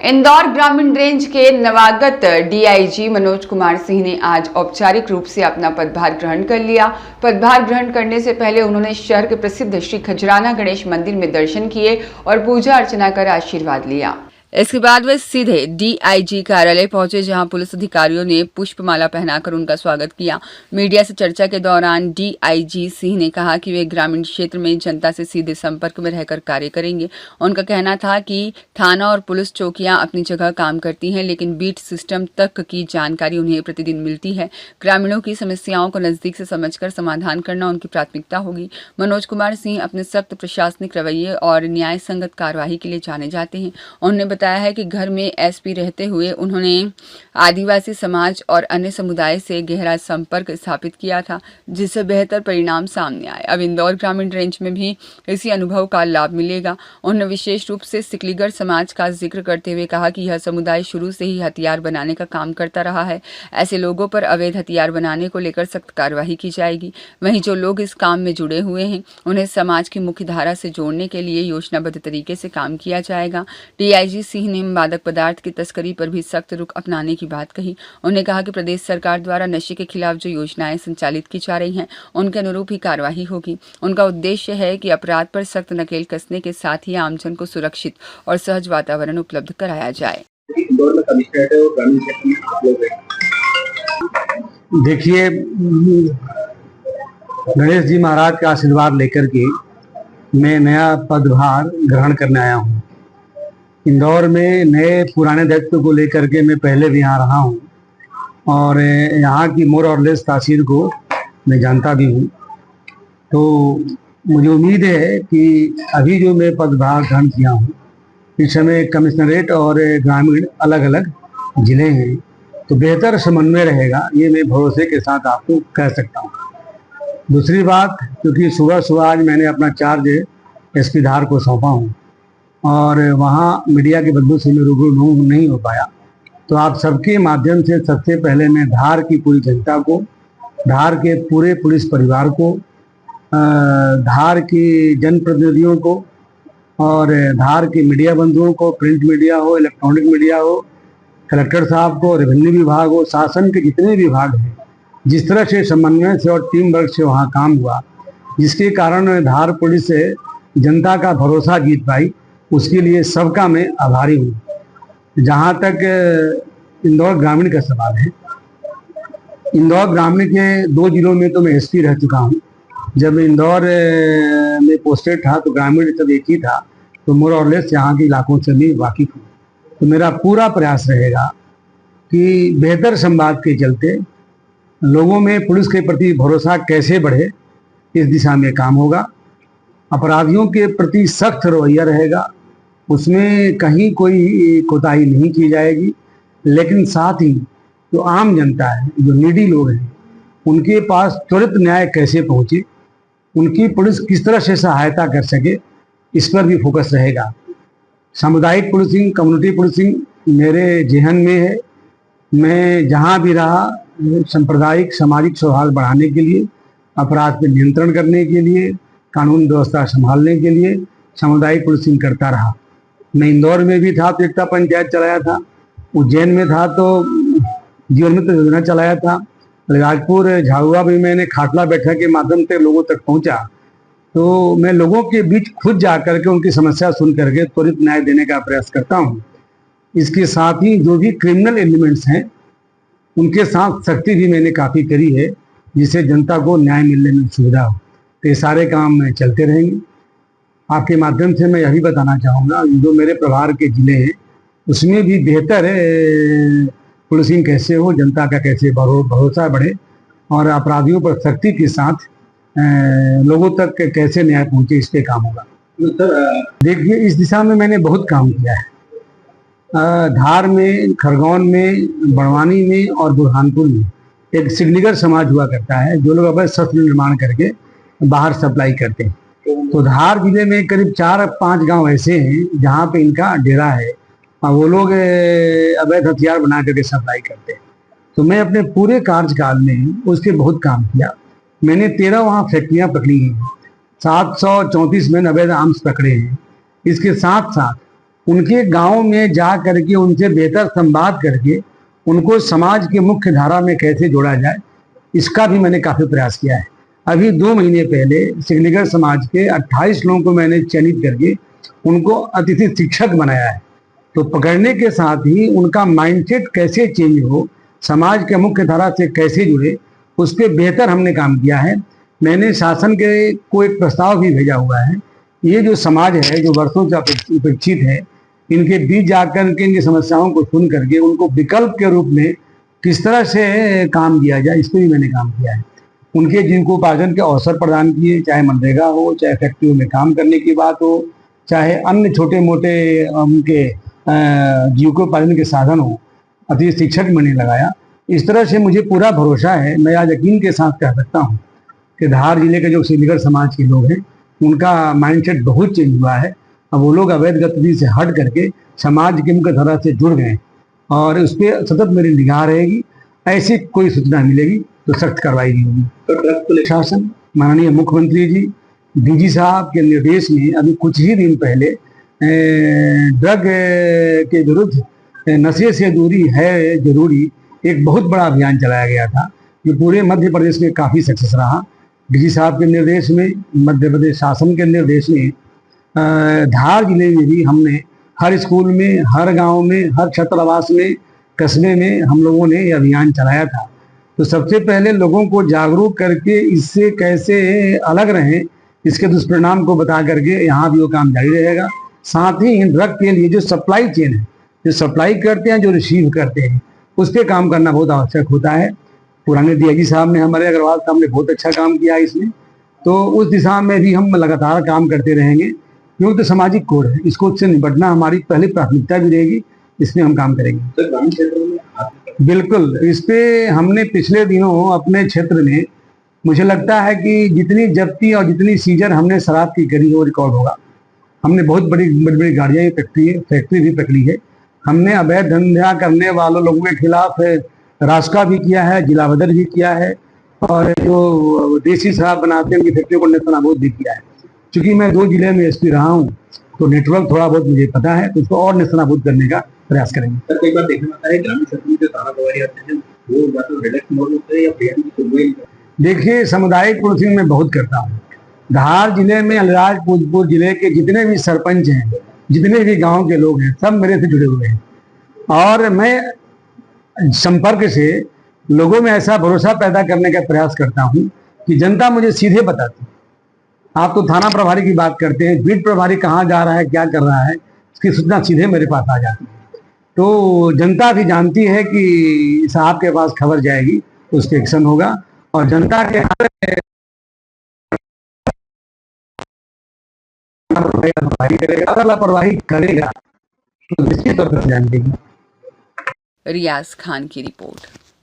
इंदौर ग्रामीण रेंज के नवागत डीआईजी मनोज कुमार सिंह ने आज औपचारिक रूप से अपना पदभार ग्रहण कर लिया। पदभार ग्रहण करने से पहले उन्होंने शहर के प्रसिद्ध श्री खजराना गणेश मंदिर में दर्शन किए और पूजा अर्चना कर आशीर्वाद लिया। इसके बाद वे सीधे डीआईजी कार्यालय पहुंचे, जहां पुलिस अधिकारियों ने पुष्पमाला पहनाकर उनका स्वागत किया। मीडिया से चर्चा के दौरान डीआईजी सिंह ने कहा कि वे ग्रामीण क्षेत्र में जनता से सीधे संपर्क में रहकर कार्य करेंगे। उनका कहना था कि थाना और पुलिस चौकियां अपनी जगह काम करती हैं, लेकिन बीट सिस्टम तक की जानकारी उन्हें प्रतिदिन मिलती है। ग्रामीणों की समस्याओं को नजदीक से समझकर समाधान करना उनकी प्राथमिकता होगी। मनोज कुमार सिंह अपने सख्त प्रशासनिक रवैये और न्याय संगत कार्यवाही के लिए जाने जाते हैं। उन्होंने बताया है कि घर में एसपी रहते हुए उन्होंने आदिवासी समाज और अन्य समुदाय से गहरा संपर्क स्थापित किया था, जिससे बेहतर परिणाम सामने आए। अब इंदौर ग्रामीण रेंज में भी इसी अनुभव का लाभ मिलेगा। उन्होंने विशेष रूप से सिकलीगर समाज का जिक्र करते हुए कहा कि यह समुदाय शुरू से ही हथियार बनाने का काम करता रहा है। ऐसे लोगों पर अवैध हथियार बनाने को लेकर सख्त कार्यवाही की जाएगी। वहीं जो लोग इस काम में जुड़े हुए हैं, उन्हें समाज की मुख्य धारा से जोड़ने के लिए योजनाबद्ध तरीके से काम किया जाएगा। डीआईजी सिंह ने मादक पदार्थ की तस्करी पर भी सख्त रुख अपनाने की बात कही। उन्होंने कहा कि प्रदेश सरकार द्वारा नशे के खिलाफ जो योजनाएं संचालित की जा रही हैं, उनके अनुरूप ही कार्यवाही होगी। उनका उद्देश्य है कि अपराध पर सख्त नकेल कसने के साथ ही आमजन को सुरक्षित और सहज वातावरण उपलब्ध कराया जाए। देखिए, गणेश जी महाराज का आशीर्वाद लेकर के मैं नया पदभार ग्रहण करने आया हूँ। इंदौर में नए पुराने दायित्व को लेकर के मैं पहले भी यहाँ रहा हूँ और यहाँ की मोर और लेस तासीर को मैं जानता भी हूँ। तो मुझे उम्मीद है कि अभी जो मैं पदभार ग्रहण किया हूँ, इस समय कमिश्नरेट और ग्रामीण अलग अलग जिले हैं, तो बेहतर समन्वय रहेगा, ये मैं भरोसे के साथ आपको कह सकता हूँ। दूसरी बात, क्योंकि सुबह सुबह आज मैंने अपना चार्ज एसपी धार को सौंपा हूँ और वहाँ मीडिया के बदलू से मैं रूबरू नहीं हो पाया, तो आप सबके माध्यम से सबसे पहले मैं धार की पूरी जनता को, धार के पूरे पुलिस परिवार को, धार की जनप्रतिनिधियों को और धार के मीडिया बंधुओं को, प्रिंट मीडिया हो, इलेक्ट्रॉनिक मीडिया हो, कलेक्टर साहब को, रेवेन्यू विभाग हो, शासन के जितने विभाग हैं, जिस तरह से समन्वय से और टीम वर्क से वहाँ काम हुआ, जिसके कारण धार पुलिस से जनता का भरोसा जीत पाई, उसके लिए सबका मैं आभारी हूँ। जहाँ तक इंदौर ग्रामीण का सवाल है, इंदौर ग्रामीण के 2 जिलों में तो मैं एसपी रह चुका हूँ। जब इंदौर में पोस्टेड था तो ग्रामीण सब एक ही था, तो मोर और लेस यहाँ के इलाकों से भी वाकिफ हूँ। तो मेरा पूरा प्रयास रहेगा कि बेहतर संवाद के चलते लोगों में पुलिस के प्रति भरोसा कैसे बढ़े, इस दिशा में काम होगा। अपराधियों के प्रति सख्त रवैया रहेगा, उसमें कहीं कोई कोताही नहीं की जाएगी, लेकिन साथ ही जो आम जनता है, जो नीडी लोग हैं, उनके पास त्वरित न्याय कैसे पहुंचे, उनकी पुलिस किस तरह से सहायता कर सके, इस पर भी फोकस रहेगा। सामुदायिक पुलिसिंग, कम्युनिटी पुलिसिंग मेरे जेहन में है। मैं जहां भी रहा, सांप्रदायिक सामाजिक सौहार्द बढ़ाने के लिए, अपराध पर नियंत्रण करने के लिए, कानून व्यवस्था संभालने के लिए सामुदायिक पुलिसिंग करता रहा। मैं इंदौर में भी था तो एकता पंचायत चलाया था, उज्जैन में था तो जीवन मित्र योजना चलाया था, राजपुर झाबुआ भी मैंने खाटला बैठक के माध्यम से लोगों तक पहुंचा। तो मैं लोगों के बीच खुद जा करके उनकी समस्या सुन करके त्वरित न्याय देने का प्रयास करता हूं। इसके साथ ही जो भी क्रिमिनल एलिमेंट्स हैं, उनके साथ सख्ती भी मैंने काफ़ी करी है, जिससे जनता को न्याय मिलने में सुविधा हो। तो ये सारे काम चलते रहेंगे। आपके माध्यम से मैं यही बताना चाहूँगा, जो मेरे प्रभार के ज़िले हैं उसमें भी बेहतर पुलिसिंग कैसे हो, जनता का कैसे भरोसा बढ़े और अपराधियों पर सख्ती के साथ लोगों तक कैसे न्याय पहुँचे, इस पर काम होगा। देखिए, इस दिशा में मैंने बहुत काम किया है। धार में, खरगोन में, बड़वानी में और बुरहानपुर में एक सिकलीगर समाज हुआ करता है, जो लोग अवैध शस्त्र निर्माण करके बाहर सप्लाई करते हैं। तो धार जिले में करीब 4-5 गांव ऐसे हैं जहां पे इनका डेरा है और वो लोग अवैध हथियार बना करके सप्लाई करते हैं। तो मैं अपने पूरे कार्यकाल में उसके बहुत काम किया। मैंने 13 वहाँ फैक्ट्रियाँ पकड़ी हैं, 734 मैन अवैध आर्म्स पकड़े हैं। इसके साथ साथ उनके गांव में जा करके उनसे बेहतर संवाद करके उनको समाज के मुख्य धारा में कैसे जोड़ा जाए, इसका भी मैंने काफ़ी प्रयास किया है। अभी 2 महीने पहले सिकलीगढ़ समाज के 28 लोगों को मैंने चयनित करके उनको अतिथि शिक्षक बनाया है। तो पकड़ने के साथ ही उनका माइंडसेट कैसे चेंज हो, समाज के मुख्य धारा से कैसे जुड़े, उस पर बेहतर हमने काम किया है। मैंने शासन के को एक प्रस्ताव भी भेजा हुआ है। ये जो समाज है, जो वर्षों से उपेक्षित है, इनके बीच जाकर के इनकी समस्याओं को सुन करके उनको विकल्प के रूप में किस तरह से काम किया जाए, इस पर भी मैंने काम किया है। उनके जिनको उपार्जन के अवसर प्रदान किए, चाहे मनरेगा हो, चाहे फैक्ट्रियों में काम करने की बात हो, चाहे अन्य छोटे मोटे उनके जीविकोपार्जन के साधन हो, अतिथि शिक्षक मैंने लगाया। इस तरह से मुझे पूरा भरोसा है, मैं आज यकीन के साथ कह सकता हूँ कि धार जिले के जो सिकलीगढ़ समाज के लोग हैं, उनका माइंडसेट बहुत चेंज हुआ है। अब वो लोग अवैध गतिविधि से हट करके समाज की मुख्य धारा से जुड़ गए और उस पर सतत मेरी निगाह रहेगी। ऐसी कोई सूचना मिलेगी तो सख्त कार्रवाई की होगी। तो शासन माननीय मुख्यमंत्री जी, डीजी साहब के निर्देश में अभी कुछ ही दिन पहले ड्रग के विरुद्ध नशे से दूरी है जरूरी एक बहुत बड़ा अभियान चलाया गया था, जो पूरे मध्य प्रदेश में काफ़ी सक्सेस रहा। डीजी साहब के निर्देश में, मध्य प्रदेश शासन के निर्देश में धार जिले में भी हमने हर स्कूल में, हर गांव में, हर छात्रावास में, कस्बे में हम लोगों ने ये अभियान चलाया था। तो सबसे पहले लोगों को जागरूक करके इससे कैसे अलग रहें, इसके दुष्परिणाम को बता करके यहाँ भी वो काम जारी रहेगा। साथ ही ड्रग के लिए जो सप्लाई चेन है, जो सप्लाई करते हैं, जो रिसीव करते हैं, उस पर काम करना बहुत आवश्यक होता है। पुराने डीआईजी साहब ने, हमारे अग्रवाल साहब ने बहुत अच्छा काम किया इसमें, तो उस दिशा में भी हम लगातार काम करते रहेंगे, क्योंकि तो सामाजिक कोड है, इसको से निपटना हमारी पहली प्राथमिकता भी रहेगी। इसमें हम काम करेंगे। तो ग्रामीण क्षेत्रों में बिल्कुल, इस पे हमने पिछले दिनों अपने क्षेत्र में, मुझे लगता है कि जितनी जब्ती और जितनी सीजर हमने शराब की करी है वो रिकॉर्ड होगा। हमने बहुत बड़ी बड़ी गाड़ियाँ फैक्ट्री भी पकड़ी है। हमने अवैध धंधा करने वालों लोगों के खिलाफ रास्का भी किया है, जिला बदर भी किया है, और जो देसी शराब बनाते हैं उनकी फैक्ट्रियों को नेस्तनाबूद भी किया है। चूंकि मैं 2 जिले में एसपी रहा हूँ, तो नेटवर्क थोड़ा बहुत मुझे पता है, तो उसको और नेस्तनाबूद करने का प्रयास करेंगे। सर, कई बार देखने आता है ग्रामीण क्षेत्र में जो थाना प्रभारी आते हैं वो या तो रिलैक्स मोड होते हैं या फिर की सुनवाई। देखिए, सामुदायिक पुलिसिंग मैं बहुत करता हूँ। धार जिले में अलीराजपुर जिले के जितने भी सरपंच हैं, जितने भी गांव के लोग हैं, सब मेरे से जुड़े हुए हैं, और मैं संपर्क से लोगों में ऐसा भरोसा पैदा करने का प्रयास करता हूँ कि जनता मुझे सीधे बताती है। आप तो थाना प्रभारी की बात करते हैं, बीट प्रभारी कहाँ जा रहा है, क्या कर रहा है, इसकी सूचना सीधे मेरे पास आ जाती है। तो जनता भी जानती है कि साहब के पास खबर जाएगी तो उस पर एक्शन होगा, और जनता के अगर लापरवाही करेगा तो निश्चित तौर पर ध्यान देगी। रियाज खान की रिपोर्ट।